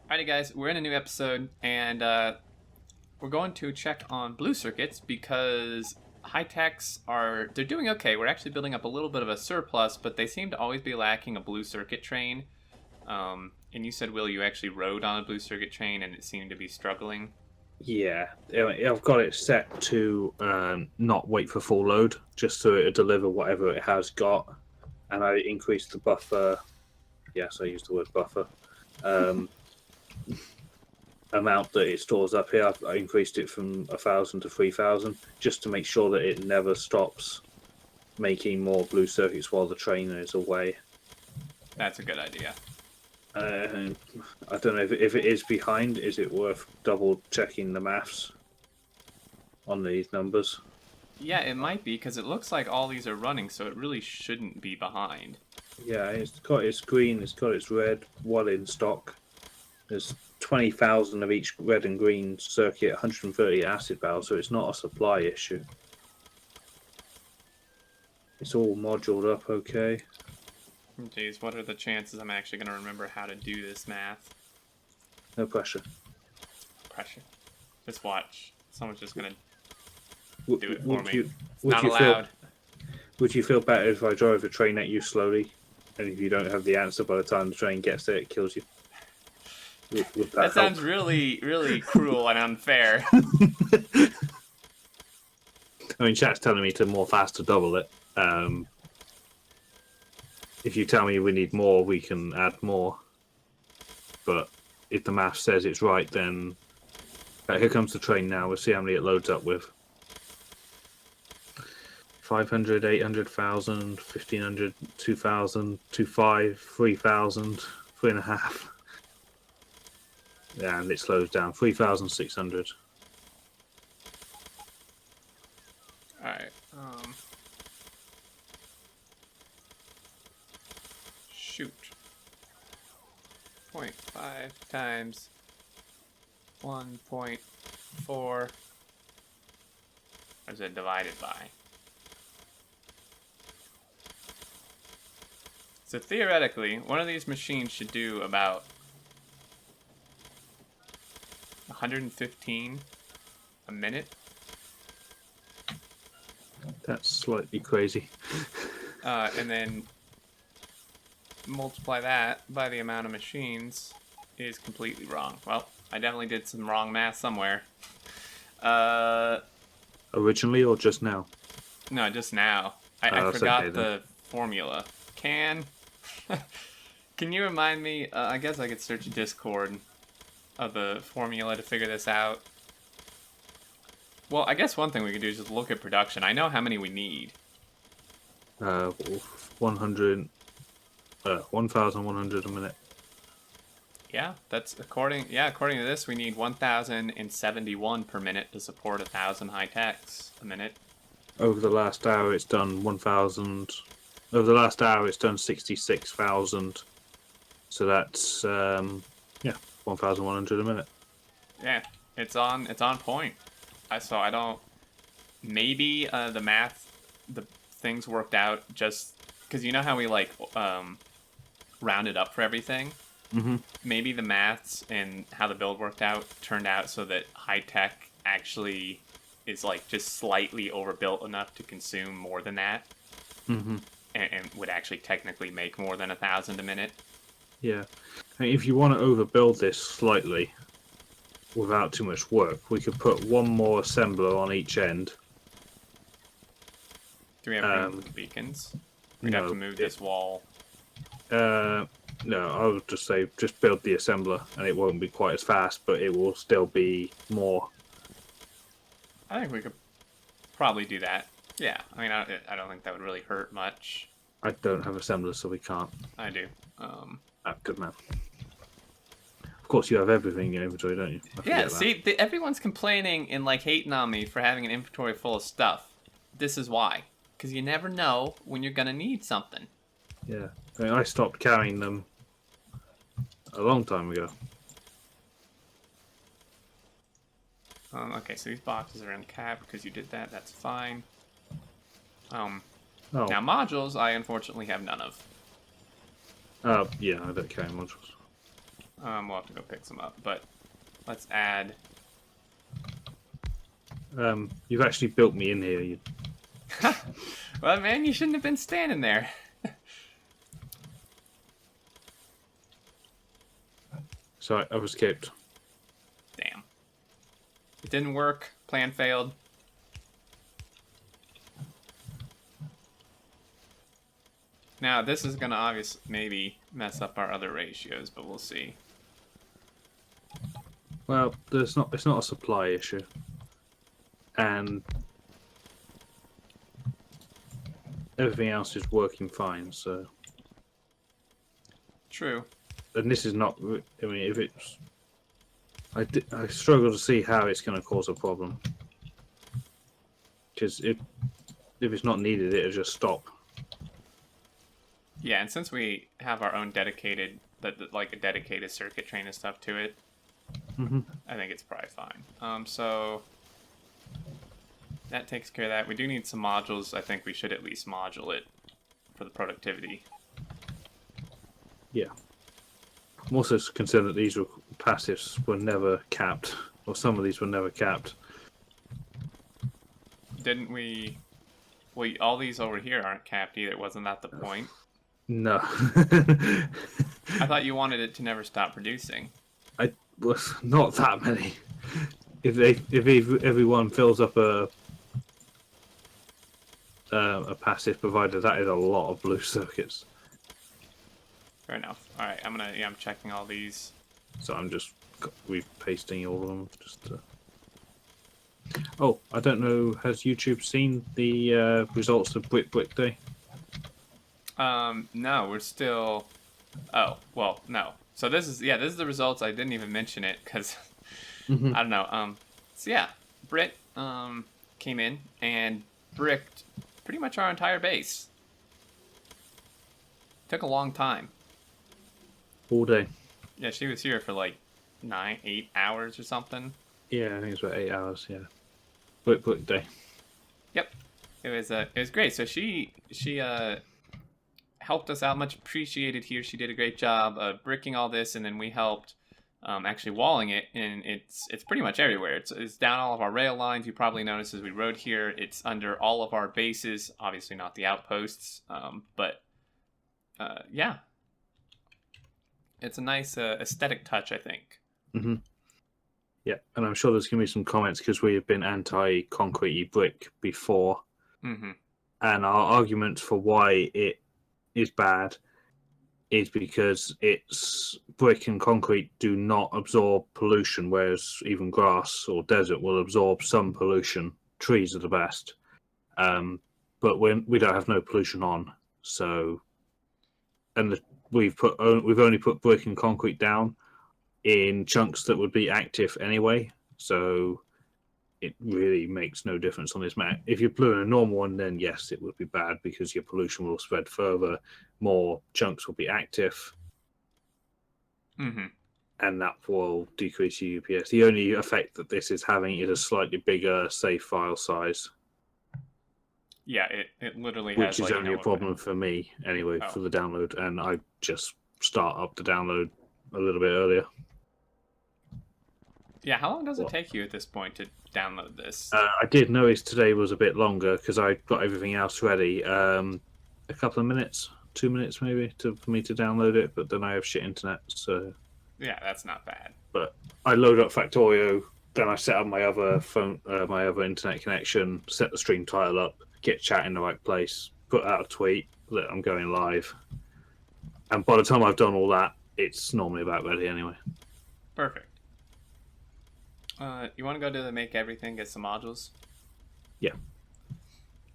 Alrighty, guys, we're in a new episode, and we're going to check on blue circuits because high techs they're doing okay. We're actually building up a little bit of a surplus, but they seem to always be lacking a blue circuit train. And you said, Will, you actually rode on a blue circuit train, and it seemed to be struggling. Yeah, I've got it set to not wait for full load, just so it'll deliver whatever it has got. And I increased the buffer. Yes, I used the word buffer. Amount that it stores up here. I increased it from 1,000 to 3,000, just to make sure that it never stops making more blue circuits while the train is away. That's a good idea. I don't know if it is behind. Is it worth double checking the maths on these numbers? Yeah, it might be, because it looks like all these are running, so it really shouldn't be behind. Yeah, it's got its green, it's got its red, one in stock. There's 20,000 of each red and green circuit, 130 acid barrels, so it's not a supply issue. It's all moduled up okay. Jeez, what are the chances I'm actually going to remember how to do this math? No pressure. Pressure. Just watch. Someone's just going to do it for me. Would Not you allowed. Would you feel better if I drove the train at you slowly? And if you don't have the answer by the time the train gets there, it kills you? Would That sounds really, really cruel and unfair. I mean, chat's telling me to more fast to double it. If you tell me we need more, we can add more. But if the math says it's right, then here comes the train now. We'll see how many it loads up with. 500, 800,000, 1,500, 2,000, 2,500, 3,000, 3.5. Yeah, and it slows down. 3,600. Alright, shoot. 0.5 times 1.4. Or is it divided by? So theoretically, one of these machines should do about 115 a minute. That's slightly crazy. And then multiply that by the amount of machines is completely wrong. Well, I definitely did some wrong math somewhere. Originally or just now? No, just now. I forgot okay, the formula. Can you remind me? I guess I could search Discord of the formula to figure this out. Well, I guess one thing we could do is just look at production. I know how many we need. 100, 1,100 a minute. Yeah, that's according to this, we need 1,071 per minute to support 1,000 high techs a minute. Over the last hour, it's done 1,000. Over the last hour, it's done 66,000. So that's 1,100 a minute. Yeah, it's on point. I don't. Maybe the things worked out just because you know how we rounded up for everything. Mm-hmm. Maybe the maths and how the build worked out turned out so that high tech actually is just slightly overbuilt enough to consume more than that, Mm-hmm. and would actually technically make more than 1,000 a minute. Yeah. I mean, if you want to overbuild this slightly without too much work, we could put one more assembler on each end. Do we have room for the beacons? We'd have to move this wall. No, I would just say just build the assembler, and it won't be quite as fast, but it will still be more. I think we could probably do that. Yeah, I mean, I don't think that would really hurt much. I don't have assemblers, so we can't. I do. Good man. Of course, you have everything in your inventory, don't you? Yeah, see, everyone's complaining and hating on me for having an inventory full of stuff. This is why. Because you never know when you're going to need something. Yeah. I mean, I stopped carrying them a long time ago. Okay, so these boxes are uncapped because you did that. That's fine. Oh. Now, modules, I unfortunately have none of. Yeah, I don't carry modules. We'll have to go pick some up, but let's add. You've actually built me in here. You... Well, man, you shouldn't have been standing there. Sorry, I've escaped. Damn. It didn't work. Plan failed. Now, this is going to obviously maybe mess up our other ratios, but we'll see. Well, it's not a supply issue. And everything else is working fine, so... True. And this is not... I mean, if it's... I struggle to see how it's going to cause a problem. Because if it's not needed, it'll just stop. Yeah, and since we have our own dedicated, like a dedicated circuit train and stuff to it, I think it's probably fine. So that takes care of that. We do need some modules. I think we should at least module it for the productivity. Yeah. I'm also concerned that these passives were never capped, or some of these were never capped. Didn't we? Well, all these over here aren't capped either. Wasn't that the point? No. I thought you wanted it to never stop producing. I was not that many. If everyone fills up a passive provider, that is a lot of blue circuits. Fair enough. All right, I'm checking all these. So I'm just pasting all of them. Just to... Oh, I don't know. Has YouTube seen the results of Brick Day? No, we're still. Oh, well, no. So this is the results. I didn't even mention it because I don't know. So yeah, Brit came in and bricked pretty much our entire base. Took a long time. All day. Yeah, she was here for like 8 hours or something. Yeah, I think it's about 8 hours. Yeah, Brick Day. Yep, it was great. So she helped us out, much appreciated here. She did a great job of bricking all this, and then we helped actually walling it, and it's pretty much everywhere. It's down all of our rail lines. You probably noticed as we rode here, it's under all of our bases, obviously not the outposts, but yeah. It's a nice aesthetic touch, I think. Yeah, and I'm sure there's going to be some comments because we have been anti-concrete brick before. And our argument for why it is bad is because it's brick and concrete do not absorb pollution, whereas even grass or desert will absorb some pollution. Trees are the best. But we don't have no pollution on, so... And we've only put brick and concrete down in chunks that would be active anyway, so it really makes no difference on this map. If you're doing a normal one, then yes, it would be bad because your pollution will spread further, more chunks will be active, and that will decrease your UPS. The only effect that this is having is a slightly bigger save file size. Yeah, it literally has... Which is like, only a problem for me, anyway, for the download, and I just start up the download a little bit earlier. Yeah, how long does it take you at this point to download this? I did notice today was a bit longer because I got everything else ready. A couple of minutes, 2 minutes maybe, for me to download it, but then I have shit internet, so... Yeah, that's not bad. But I load up Factorio, then I set up my other phone, my other internet connection, set the stream title up, get chat in the right place, put out a tweet that I'm going live. And by the time I've done all that, it's normally about ready anyway. Perfect. You want to go to the make everything, get some modules? Yeah.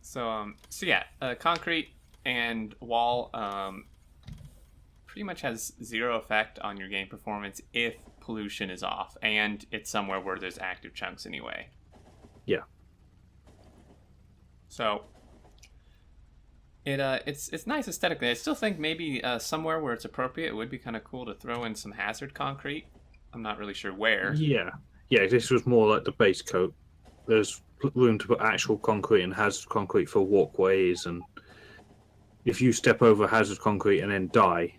So yeah, concrete and wall pretty much has zero effect on your game performance if pollution is off, and it's somewhere where there's active chunks anyway. Yeah. So it's nice aesthetically. I still think maybe somewhere where it's appropriate, it would be kind of cool to throw in some hazard concrete. I'm not really sure where. Yeah, this was more like the base coat. There's room to put actual concrete and hazard concrete for walkways, and if you step over hazard concrete and then die,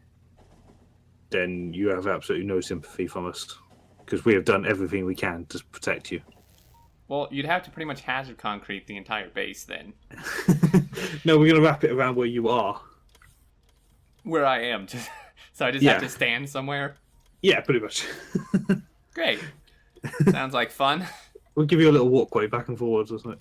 then you have absolutely no sympathy from us because we have done everything we can to protect you. Well, you'd have to pretty much hazard concrete the entire base then. No, we're going to wrap it around where you are. Where I am. So I just have to stand somewhere? Yeah, pretty much. Great. Sounds like fun. We'll give you a little walkway back and forwards, wasn't it?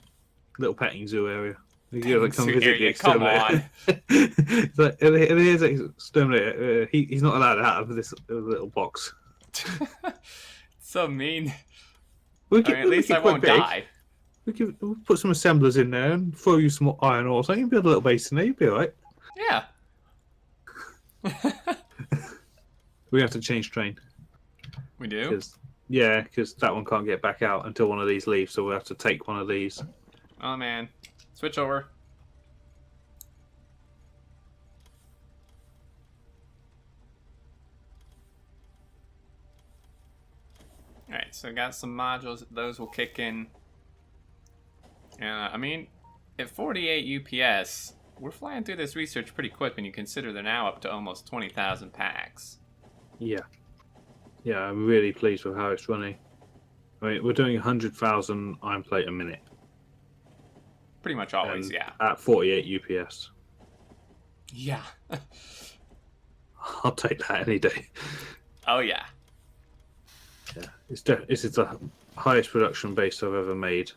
Little petting zoo area. Come visit the exterminator. It's like, here's the exterminator. He's not allowed out of this little box. So mean. At least I won't die. We'll put some assemblers in there and throw you some iron ore. So you can build a little base in there. You'll be alright. Yeah. We have to change train. We do? Because that one can't get back out until one of these leaves. So we'll have to take one of these. Oh, man. Switch over. Alright, so got some modules. Those will kick in. And, I mean, at 48 UPS, we're flying through this research pretty quick when you consider they're now up to almost 20,000 packs. Yeah. Yeah, I'm really pleased with how it's running. I mean, we're doing 100,000 iron plate a minute. Pretty much always, yeah. At 48 UPS. Yeah. I'll take that any day. Oh, yeah. Yeah, this is the highest production base I've ever made.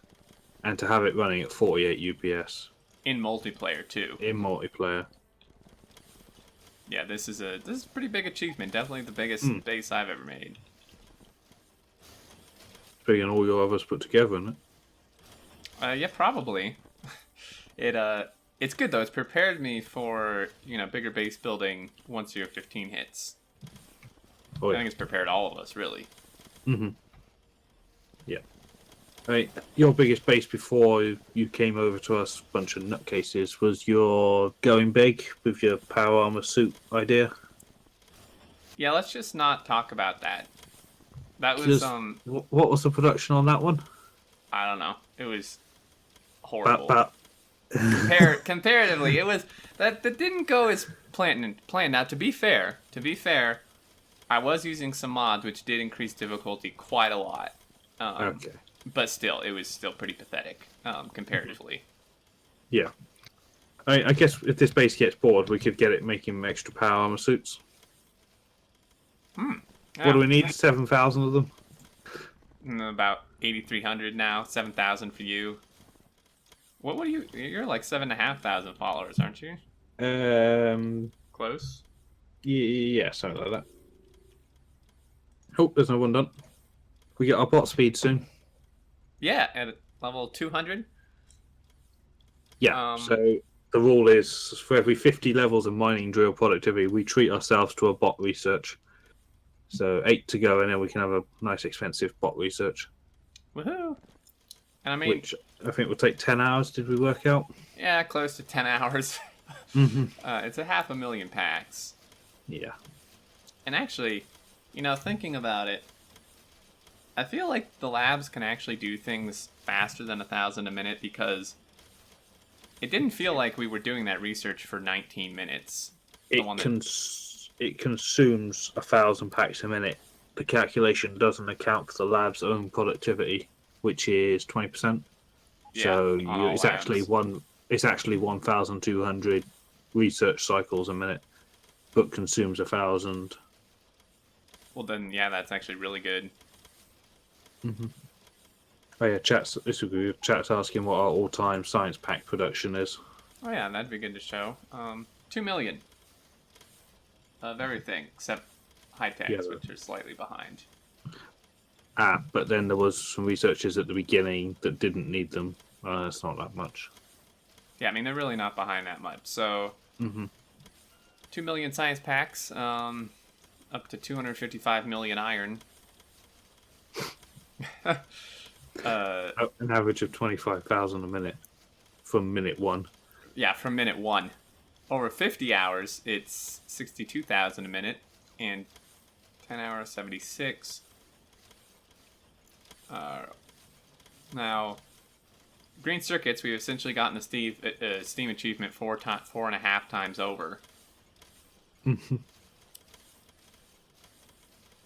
And to have it running at 48 UPS. In multiplayer, too. In multiplayer. Yeah, this is a pretty big achievement. Definitely the biggest base I've ever made. Bigger than all your others put together, isn't it? Yeah, probably. It's good though. It's prepared me for bigger base building once year 15 hits. Oh, yeah. I think it's prepared all of us really. Mm-hmm. Yeah. I mean, your biggest base before you came over to us, bunch of nutcases, was your going big with your power armor suit idea. Yeah, let's just not talk about that. That was What was the production on that one? I don't know. It was horrible. Comparatively, it was that didn't go as planned. Now, to be fair, I was using some mods which did increase difficulty quite a lot. Okay. But still, it was still pretty pathetic comparatively. Yeah. I guess if this base gets bored, we could get it making extra power armor suits. What do we need? 7,000 of them? About 8,300 now. 7,000 for you. What are you? You're like 7,500 followers, aren't you? Close. Yeah, something like that. Oh, there's no one done. We get our bot speed soon. Yeah, at level 200. Yeah. So the rule is for every 50 levels of mining drill productivity, we treat ourselves to a bot research. So 8 to go, and then we can have a nice expensive bot research. Woohoo! And I mean, which I think will take 10 hours. Did we work out? Yeah, close to 10 hours. Mm-hmm. It's 500,000 packs. Yeah. And actually, thinking about it, I feel like the labs can actually do things faster than 1,000 a minute because it didn't feel like we were doing that research for 19 minutes. It consumes 1,000 packs a minute. The calculation doesn't account for the lab's own productivity, which is 20%. Yeah, so it's actually 1,200 research cycles a minute, but consumes 1,000. Well, then, yeah, that's actually really good. Mm-hmm. Oh yeah, chat's asking what our all-time science pack production is. Oh yeah, that'd be good to show. 2 million of everything except high techs, which are slightly behind. But then there was some researchers at the beginning that didn't need them. It's not that much. Yeah, I mean, they're really not behind that much. So, 2 million science packs, up to 255 million iron. An average of 25,000 a minute from minute 1. Yeah, from minute 1. Over 50 hours, it's 62,000 a minute, and 10 hours, 76. Now, green circuits, we've essentially gotten the Steam achievement 4.5 times over.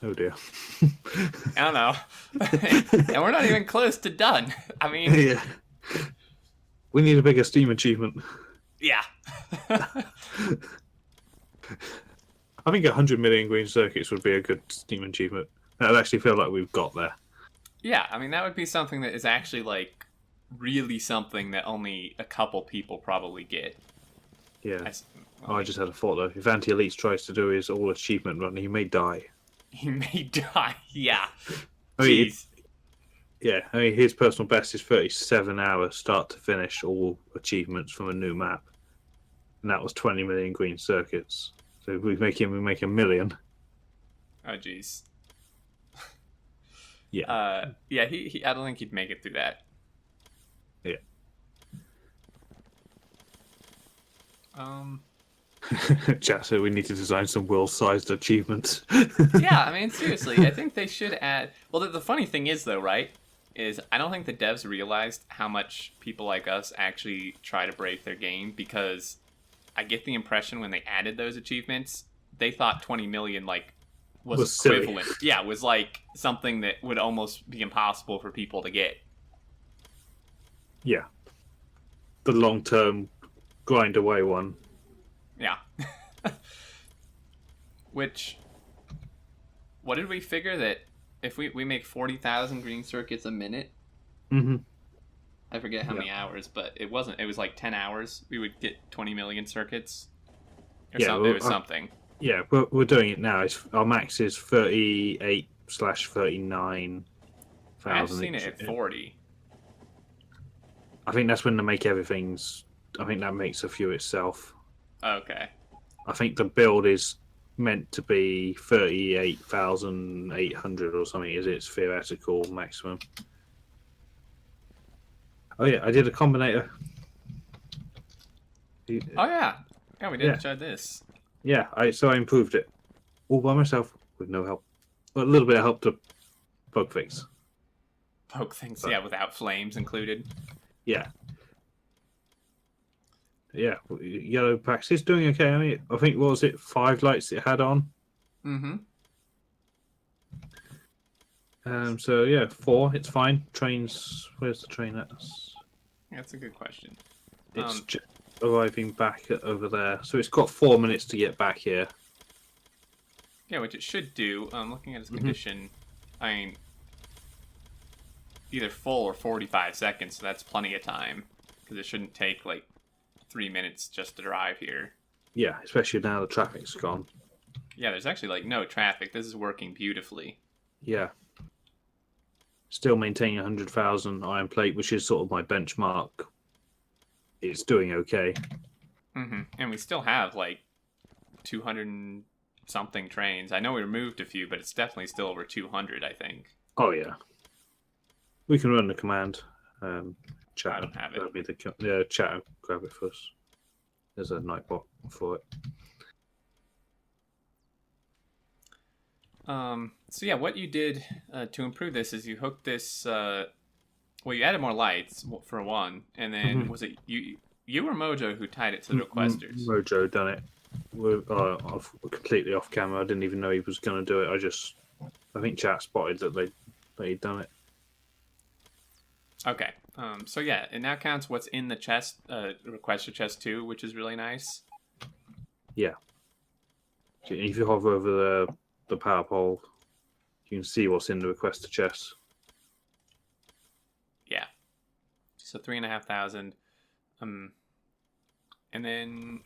Oh dear. I don't know. And we're not even close to done. I mean, Yeah. We need a bigger Steam achievement. yeah. I think 100 million green circuits would be a good Steam achievement. I'd actually feel like we've got there. Yeah, I mean, that would be something that is actually, like, really something that only a couple people probably get. Yeah. Well, I just had a thought though. If Anti-Elites tries to do his all achievement run, he may die. he may die. Yeah. I mean, Jeez. I mean, his personal best is 37 hours start to finish, all achievements from a new map, and that was 20 million green circuits. So if we make a million. Oh, jeez. Yeah. Yeah, he I don't think he'd make it through that. Yeah. Chat said we need to design some world-sized achievements. Yeah, I mean, seriously, I think they should add. Well, the funny thing is, though, right? Is I don't think the devs realized how much people like us actually try to break their game, because I get the impression when they added those achievements, they thought 20 million was equivalent. Silly. Yeah, was like something that would almost be impossible for people to get. Yeah. The long-term grind away one. Yeah. Which, what did we figure that if we make 40,000 green circuits a minute? Mm-hmm. I forget how many hours, but it wasn't. It was like 10 hours. We would get 20 million circuits. Or something. It was something. Yeah, we're doing it now. Our max is 38/39,000. I've seen it at 40. I think that's when they make everything's. I think that makes a few itself. Okay. I think the build is meant to be 38,800 or something. Is its theoretical maximum? Oh yeah, I did a combinator. Oh yeah, we did try this. Yeah, I improved it all by myself with no help. Well, a little bit of help to bug fix. Poke things, yeah, without flames included. Yeah. Yeah, yellow packs is doing okay. I mean, I think, what was it, 5 lights it had on? Mm-hmm. So yeah, 4, it's fine. Trains, where's the train at? That's a good question. It's arriving back over there. So it's got 4 minutes to get back here. Yeah, which it should do. Looking at its condition, I mean, either full or 45 seconds, so that's plenty of time. Because it shouldn't take, 3 minutes just to drive here. Yeah, especially now the traffic's gone. Yeah, there's actually, no traffic. This is working beautifully. Yeah. Still maintaining 100,000 iron plate, which is sort of my benchmark. It's doing okay. Mm-hmm. And we still have, 200 and something trains. I know we removed a few, but it's definitely still over 200, I think. Oh, yeah. We can run the command. Chat. I don't have it. That'll be the chat. Grab it first. There's a nightbot for it. So yeah, what you did to improve this is you hooked this. You added more lights for one, and then was it you or Mojo who tied it to the requesters? Mojo done it. We're completely off camera. I didn't even know he was going to do it. I think chat spotted that they'd done it. Okay. So yeah, it now counts what's in the chest, requester chest too, which is really nice. Yeah. So if you hover over the power pole, you can see what's in the requester chest. Yeah. So 3,500. And then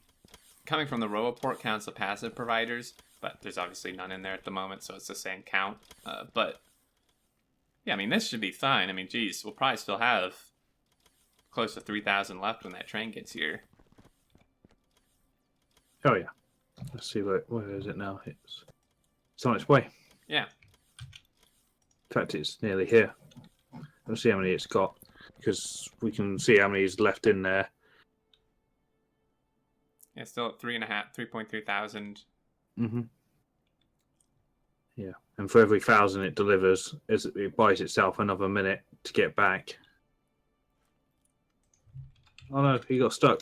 coming from the Roboport counts the passive providers, but there's obviously none in there at the moment, so it's the same count. But yeah, I mean, this should be fine. I mean, geez, we'll probably still have close to 3,000 left when that train gets here. Oh yeah. Let's see where is it now? It's on its way. Yeah. In fact, it's nearly here. Let's see how many it's got, because we can see how many is left in there. Yeah, still at 3.3 thousand. Mm-hmm. Yeah, and for every 1,000 it delivers, it buys itself another minute to get back. Oh no, he got stuck.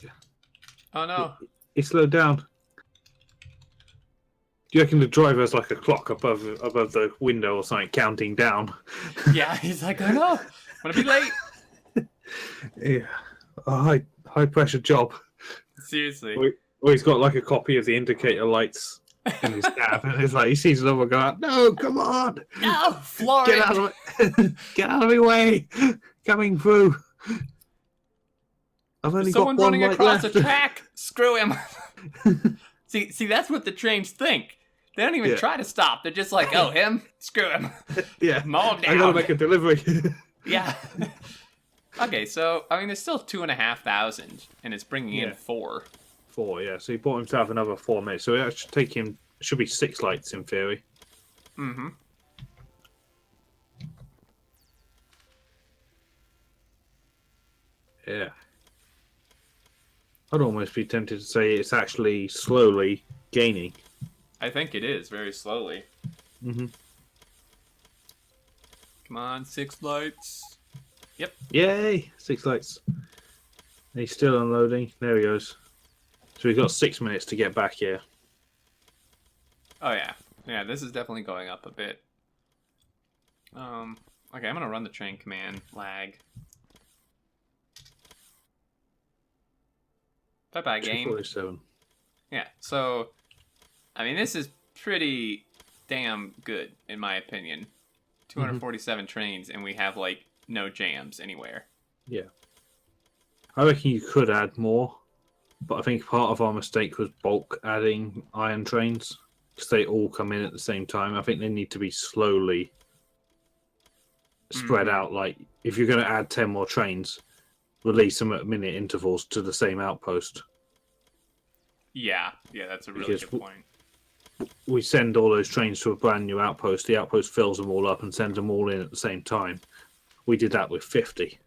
Oh no. He slowed down. Do you reckon the driver has like a clock above the window or something counting down? Yeah, he's like, oh no, I'm gonna be late. Yeah, a high pressure job. Seriously. Or he's got like a copy of the indicator lights in his cab, and it's like he sees another guy. No, come on! No, floor Get it. out of it! Get out of my way! Coming through. I've only Someone got one running light across left. the track. Screw him. See, that's what the trains think. They don't even try to stop. They're just like, oh, him? Screw him. Yeah, Mow him down. I gotta make a delivery. Yeah. Okay, so I mean, there's still 2,500, and it's bringing in 4. 4, yeah. So he bought himself another 4 minutes. So it should take him. Should be 6 lights in theory. Mm-hmm. Yeah. I'd almost be tempted to say it's actually slowly gaining. I think it is very slowly. Mm-hmm. Come on, 6 lights. Yep. Yay! 6 lights. He's still unloading. There he goes. So we've got 6 minutes to get back here. Oh yeah, yeah. This is definitely going up a bit. Okay, I'm gonna run the train command lag. Bye bye game. 247. Yeah. So, I mean, this is pretty damn good in my opinion. 247 trains, and we have like no jams anywhere. Yeah. I reckon you could add more, but I think part of our mistake was bulk adding iron trains because they all come in at the same time. I think they need to be slowly spread out. Like, if you're going to add 10 more trains, release them at minute intervals to the same outpost. Yeah, that's a really good point. We send all those trains to a brand new outpost. The outpost fills them all up and sends them all in at the same time. We did that with 50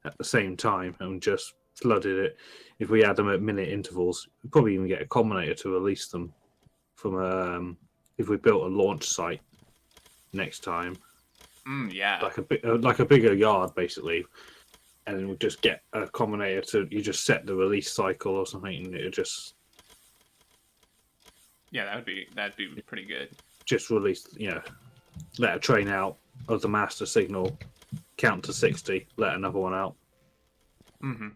at the same time and just flooded it. If we add them at minute intervals, we'd probably even get a combinator to release them from if we built a launch site next time. Yeah. Like a bigger yard, basically. And then we'd just get a combinator to, you just set the release cycle or something, and it would just... Yeah, that'd be pretty good. Just release, let a train out of the master signal, count to 60, let another one out. Mm-hmm.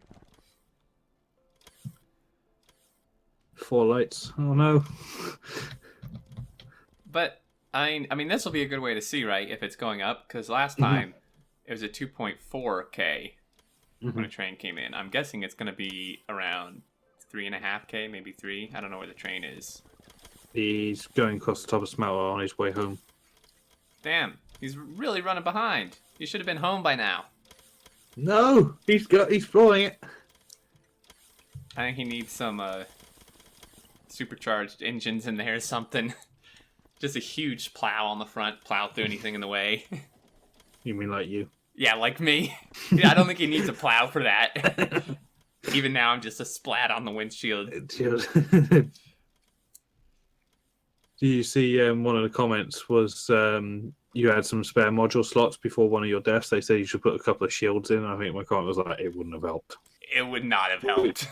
4 lights. Oh no. But I mean, this will be a good way to see, right, if it's going up, because last time it was a 2.4K when a train came in. I'm guessing it's going to be around 3.5K, maybe 3. I don't know where the train is. He's going across the top of Smelter on his way home. Damn, he's really running behind. You should have been home by now. No, he's flooring it. I think he needs some supercharged engines in there or something. Just a huge plow on the front, plow through anything in the way. You mean like you? Yeah, like me. Yeah, I don't think he needs a plow for that. Even now, I'm just a splat on the windshield. Do you see one of the comments was you had some spare module slots before one of your deaths? They said you should put a couple of shields in. I think my comment was like, it wouldn't have helped. It would not have helped.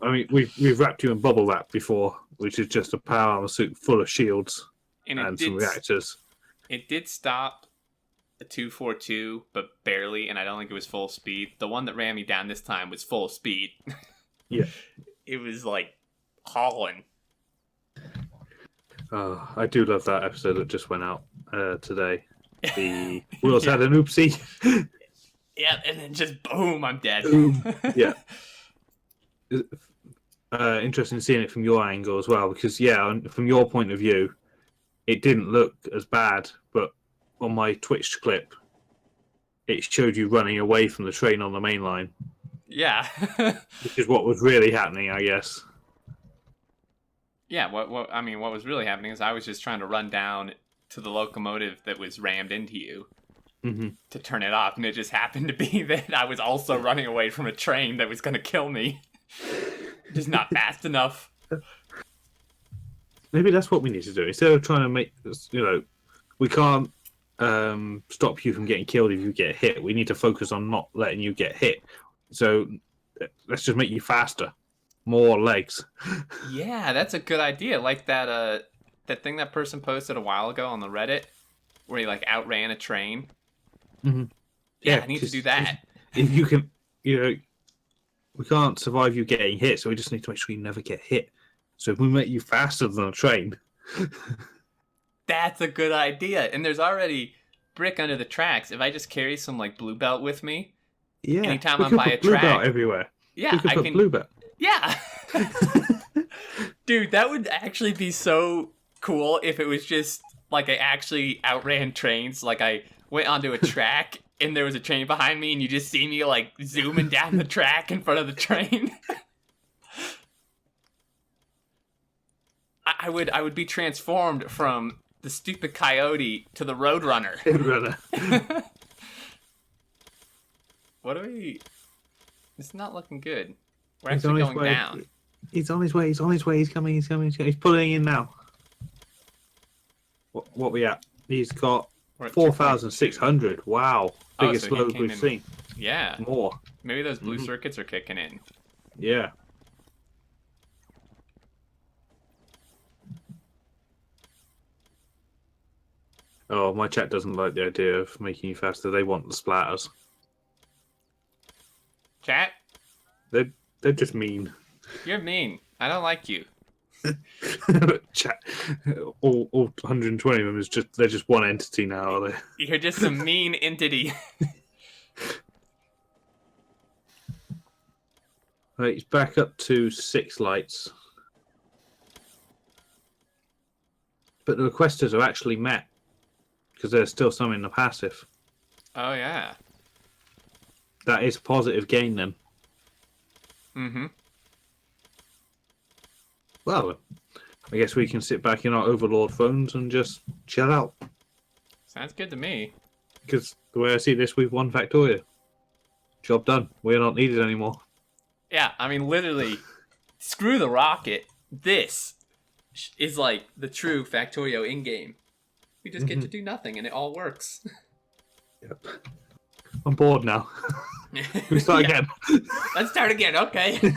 I mean, we've wrapped you in bubble wrap before, which is just a power armor suit full of shields and some reactors. It did stop a 242, but barely, and I don't think it was full speed. The one that ran me down this time was full speed. Yeah. It was like hauling. I do love that episode that just went out today. The wheels had an oopsie. Yeah, and then just boom, I'm dead. Yeah. Interesting seeing it from your angle as well, because from your point of view, it didn't look as bad, but on my Twitch clip, it showed you running away from the train on the main line. Yeah. Which is what was really happening, I guess. Yeah, what was really happening is I was just trying to run down to the locomotive that was rammed into you to turn it off, and it just happened to be that I was also running away from a train that was going to kill me. Just not fast enough. Maybe that's what we need to do. Instead of trying to make, we can't stop you from getting killed if you get hit. We need to focus on not letting you get hit. So let's just make you faster. More legs. Yeah, that's a good idea. Like that that thing that person posted a while ago on the Reddit where he like outran a train? Mm-hmm. Yeah, I need to do that. If you can, we can't survive you getting hit, so we just need to make sure you never get hit. So if we make you faster than a train, that's a good idea. And there's already brick under the tracks. If I just carry some like blue belt with me, yeah, anytime we I'm could by put a blue track, belt everywhere. yeah, we could put blue belt. Yeah. Dude, that would actually be so cool if it was just like I actually outran trains. Like I went onto a track and there was a train behind me and you just see me like zooming down the track in front of the train. I would be transformed from the stupid coyote to the roadrunner. What do we... It's not looking good. We're actually going down. He's on his way. He's coming. He's pulling in now. What we at? He's got 4,600. Wow. Biggest load we've seen. Yeah. More. Maybe those blue circuits are kicking in. Yeah. Oh, my chat doesn't like the idea of making you faster. They want the splatters. Chat? They're just mean. You're mean. I don't like you. Chat. All 120 of them they're just one entity now, are they? You're just a mean entity. Right, he's back up to 6 lights. But the requesters are actually met. Because there's still some in the passive. Oh, yeah. That is positive gain then. Mm-hmm. Well, I guess we can sit back in our Overlord phones and just chill out. Sounds good to me. Because the way I see this, we've won Factorio. Job done. We're not needed anymore. Yeah, I mean, literally, screw the rocket. This is like the true Factorio in-game. We just get to do nothing and it all works. Yep. I'm bored now. We start again. Let's start again, okay.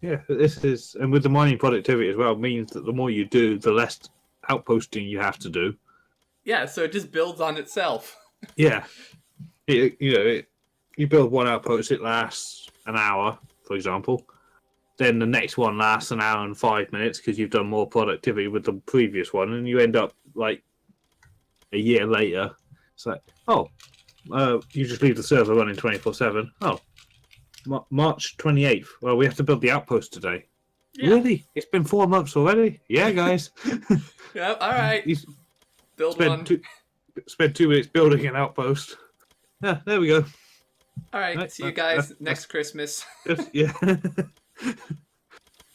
Yeah, this is, and with the mining productivity as well, means that the more you do, the less outposting you have to do. Yeah, so it just builds on itself. Yeah. You build one outpost, it lasts an hour, for example. Then the next one lasts an hour and 5 minutes because you've done more productivity with the previous one, and you end up like a year later. It's like, you just leave the server running 24/7. Oh, March 28th. Well, we have to build the outpost today. Yeah. Really? It's been 4 months already? Yeah, guys. Yep. All right. Build one. Spend 2 minutes building an outpost. Yeah, there we go. All right. See you guys next Christmas. Yeah.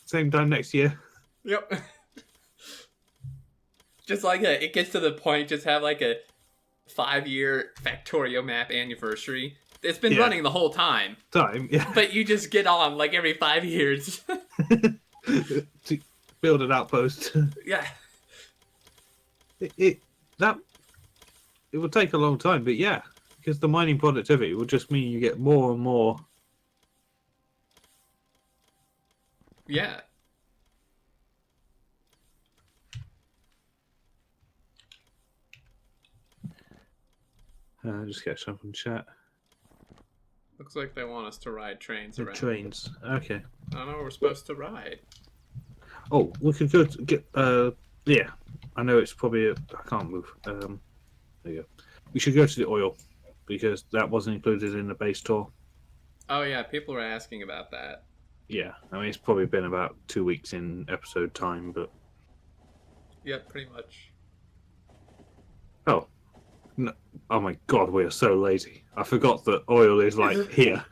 Same time next year. Yep. Just like it gets to the point, just have like a 5-year Factorio map anniversary. It's been running the whole time. Yeah. But you just get on like every 5 years. To build an outpost. Yeah. It will take a long time, but yeah, because the mining productivity will just mean you get more and more. Yeah. Just get some from chat. Looks like they want us to ride trains around. Trains. Okay. I don't know where we're supposed to ride. Oh, we could go to get. Yeah, I know it's probably. I can't move. There you go. We should go to the oil because that wasn't included in the base tour. Oh yeah, people were asking about that. Yeah, I mean it's probably been about 2 weeks in episode time, but. Yep, pretty much. Oh. No. Oh my god, we are so lazy. I forgot that oil is like here.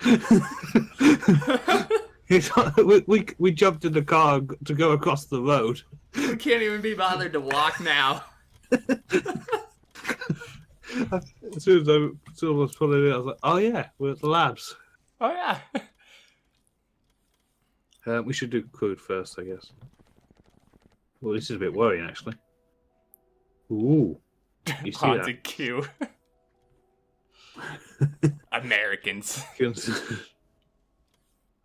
we jumped in the car to go across the road. We can't even be bothered to walk now. As soon as I was pulling it, I was like, oh yeah, we're at the labs. Oh yeah. We should do code first, I guess. Well, this is a bit worrying, actually. Ooh. You see Haunted Q. Americans.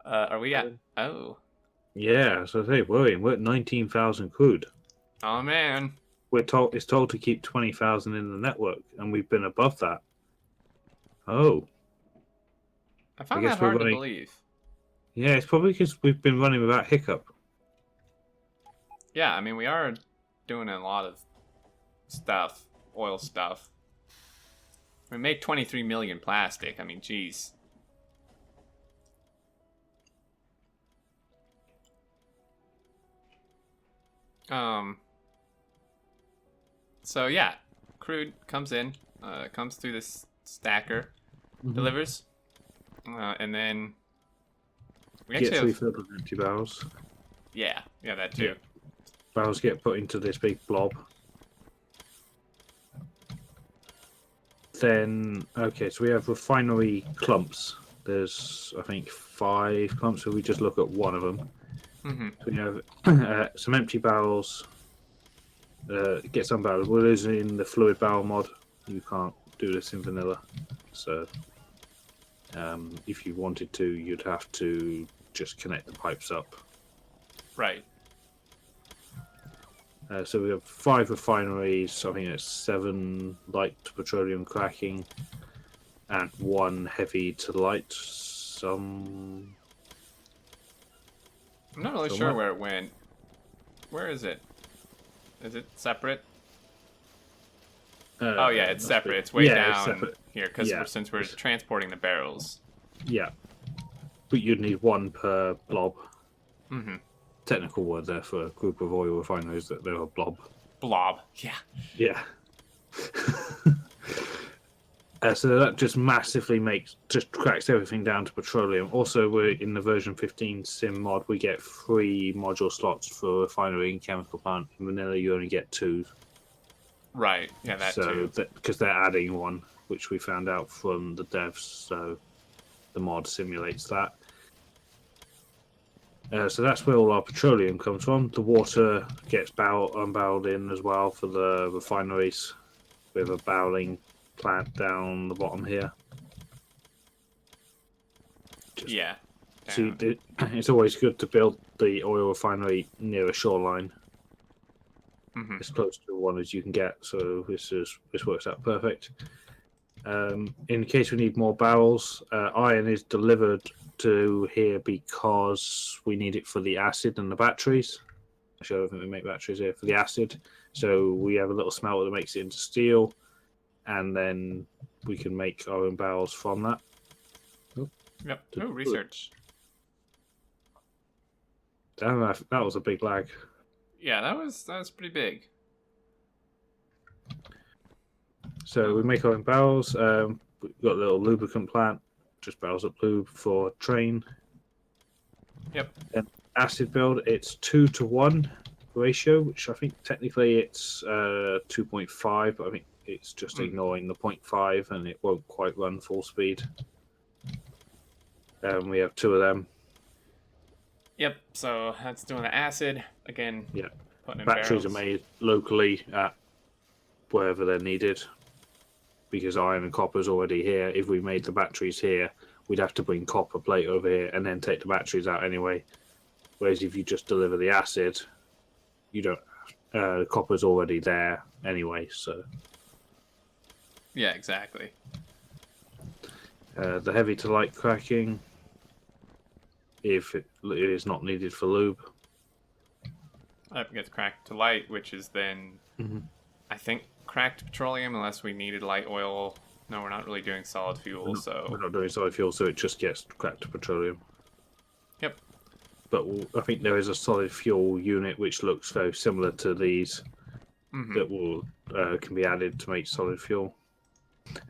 Are we at... Oh. Yeah, so I say we're at 19,000 crude. Oh man, It's told to keep 20,000 in the network, and we've been above that. Oh, I I found that guess we're hard to running. believe. Yeah, it's probably because we've been running without hiccup. Yeah, I mean we are doing a lot of stuff, oil stuff. We made 23 million plastic. I mean, geez. Um. So yeah, crude comes in, comes through this stacker, Mm-hmm. delivers, and then we actually Gets have refilled with empty barrels. yeah, that too. Barrels get put into this big blob. Then, okay, so we have refinery clumps. There's, I think, 5 clumps, so we just look at one of them. Mm-hmm. So we have some empty barrels. Get some barrels. We're using the fluid barrel mod. You can't do this in vanilla. So, if you wanted to, you'd have to just connect the pipes up. Right. So we have 5 refineries. I think it's 7 light petroleum cracking, and 1 heavy to light. I'm not really sure where it went. Where is it? Is it separate? Oh yeah, it's separate. It's way down here because since we're transporting the barrels. Yeah, but you'd need 1 per blob. Mm-hmm. Technical word there for a group of oil refineries that they're a blob. Blob. Yeah. Yeah. So that just massively cracks everything down to petroleum. Also, we're in the version 15 sim mod. We get 3 module slots for refinery and chemical plant. In vanilla, you only get 2. Right. Yeah, that too. Because they're adding 1, which we found out from the devs. So the mod simulates that. So that's where all our petroleum comes from. The water gets unbarreled in as well for the refineries. We have a barreling plant down the bottom here. Yeah. See, it's always good to build the oil refinery near a shoreline, as close to one as you can get. So this works out perfect. In case we need more barrels, iron is delivered to here because we need it for the acid and the batteries. Actually, I don't think we make batteries here for the acid. So we have a little smelter that makes it into steel, and then we can make our own barrels from that. Yep. Oh, research. Damn, that was a big lag. Yeah, that was pretty big. So we make our own barrels. We've got a little lubricant plant, just barrels up lube for train. Yep. And acid build, it's 2-to-1 ratio, which I think technically it's 2.5, but I think it's just ignoring the 0.5 and it won't quite run full speed. We have 2 of them. Yep. So that's doing the acid again. Yeah. Putting in Batteries barrels. are made locally at wherever they're needed, because iron and copper is already here. If we made the batteries here, we'd have to bring copper plate over here and then take the batteries out anyway. Whereas if you just deliver the acid, you don't. The copper's already there anyway. So Yeah, exactly. the heavy to light cracking, if it is not needed for lube. That gets cracked to light, which is then, I think, cracked petroleum unless we needed light oil. No, we're not really doing solid fuel, We're not doing solid fuel, so it just gets cracked to petroleum. Yep. But I think there is a solid fuel unit which looks very similar to these that can be added to make solid fuel.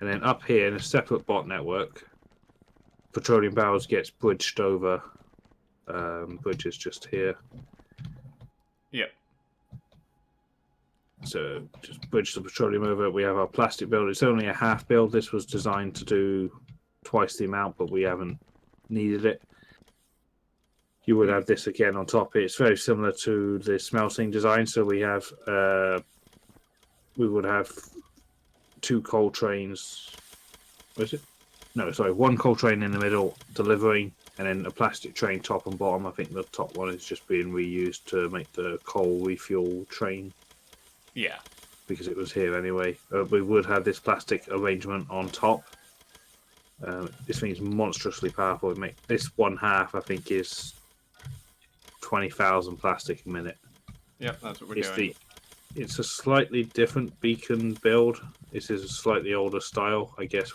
And then up here in a separate bot network, petroleum barrels gets bridged over. Bridge is just here. Yep. So just bridge the petroleum over. We have our plastic build. It's only a half build. This was designed to do twice the amount, but we haven't needed it. You would have this again on top. It's very similar to the smelting design. So we would have 2 coal trains. What is it? No, sorry, 1 coal train in the middle delivering, and then a plastic train top and bottom. I think the top one is just being reused to make the coal refuel train. Yeah. Because it was here anyway. We would have this plastic arrangement on top. This thing's monstrously powerful. This one half, I think, is 20,000 plastic a minute. Yep, that's what we're doing. It's a slightly different beacon build. This is a slightly older style. I guess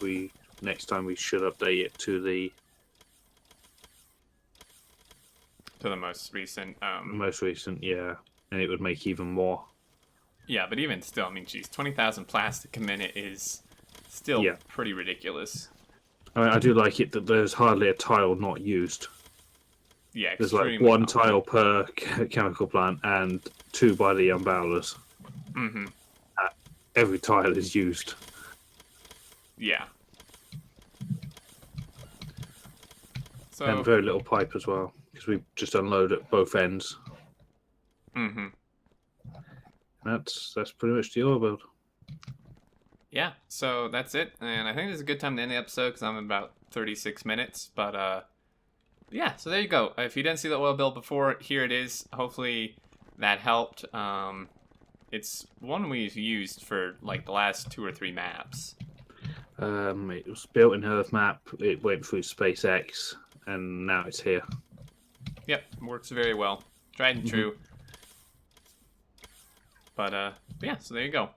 next time we should update it to the most recent. Most recent, yeah, and it would make even more. Yeah, but even still, I mean, geez, 20,000 plastic a minute is still pretty ridiculous. I do like it that there's hardly a tile not used. Yeah, there's like one tile per chemical plant and 2 by the umbrellas. Mm-hmm. Every tile is used. Yeah. So, and very little pipe as well, because we just unload at both ends. Mm-hmm. That's pretty much the oil build. Yeah, so that's it, and I think this is a good time to end the episode because I'm about 36 minutes. But yeah, so there you go. If you didn't see the oil build before, here it is. Hopefully that helped. It's one we've used for like the last 2 or 3 maps. It was built in Earth map. It went through SpaceX, and now it's here. Yep, works very well. Tried and true. But yeah, so there you go.